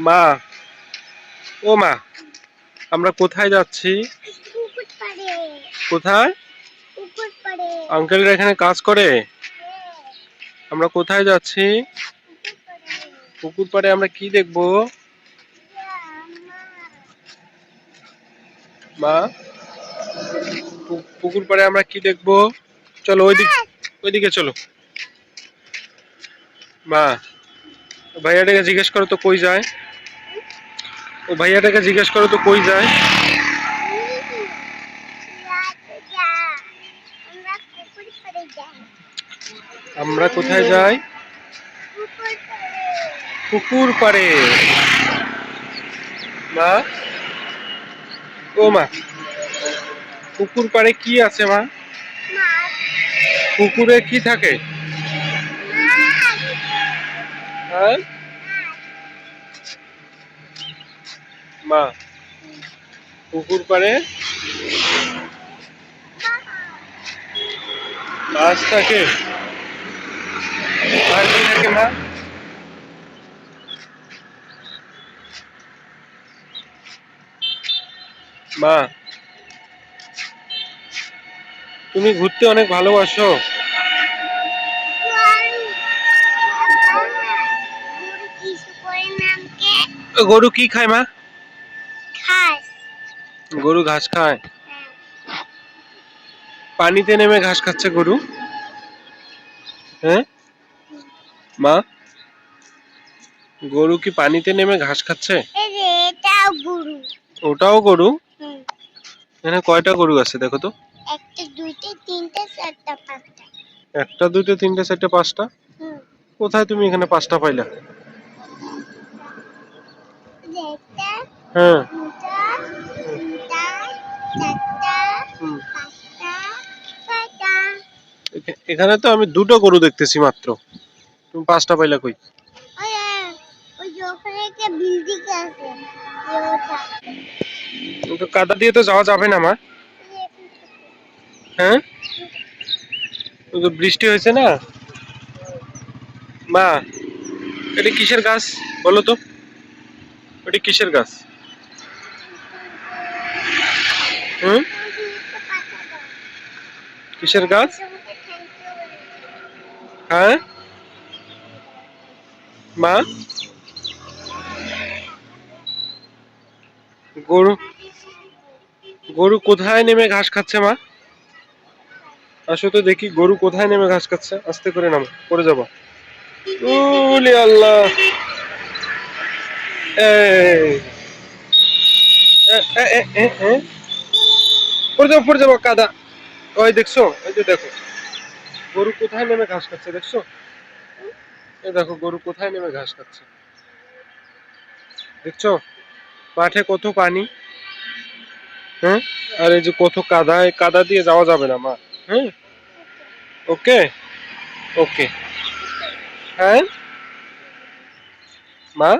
মা, ও মা, আমরা কোথায় যাচ্ছি? কোথায়? আঙ্কেলরা এখানে কাজ করে? আমরা কোথায় যাচ্ছি? পুকুর পাড়ে। আমরা কি দেখবো মা? পুকুর পাড়ে আমরা কি দেখবো? চলো ওইদিকে চলো। মা, ভাইয়াটাকে জিজ্ঞেস করো তো কই যায়। ও ভাইয়াটাকে জিজ্ঞেস করো তো কই যায়। আমরা কোথায় যাই? পুকুর পাড়ে। মা, ও মা, পুকুর পাড়ে কি আছে মা? পুকুরে কি থাকে? হ্যাঁ মা, পুকুর পাড়ে মাছ থাকে। আর কি থাকে মা? মা, তুমি ঘুরতে অনেক ভালোবাসো। গরু কি খায় মা? গরু ঘাস খায়। পানিতে নেমে ঘাস খাচ্ছে গরু। হ্যাঁ মা, গরু কি পানিতে নেমে ঘাস খাচ্ছে? ওটাও গরু। এখানে কয়টা গরু আছে দেখো তো? একটা, দুইটা, তিনটা, চারটা, পাঁচটা। কোথায় তুমি এখানে পাঁচটা পাইলা? হ্যাঁ। এখানে তো আমি দুটো গরু দেখতেছি মাত্র। তুমি পাঁচটা পাইলা কই? তো কাদা দিয়ে তো যাওয়া যাবে না মা। হ্যাঁ, বৃষ্টি হয়েছে না মা। এটা কিসের গাছ বলো তো? ওটা কিসের গাছ? হুম, কিসের গাছ? হ্যাঁ মা, গরু গরু কোথায় নেমে ঘাস খাচ্ছে মা? আসো তো দেখি গরু কোথায় নেমে ঘাস খাচ্ছে। আস্তে করে নামো, পড়ে যাবো। ওলে আল্লাহ। এই, পড়ে যাবো কাদা। ওই দেখছো, ওই যে দেখো গরু কোথায় নেমে ঘাস খাচ্ছে দেখছো? এই দেখো গরু কোথায় নেমে ঘাস খাচ্ছে দেখছো? মাঠে কত পানি। হ্যাঁ, আর এই যে কত কাদা, এই কাদা দিয়ে যাওয়া যাবে না মা। হ্যাঁ, ওকে, ওকে। হ্যাঁ মা।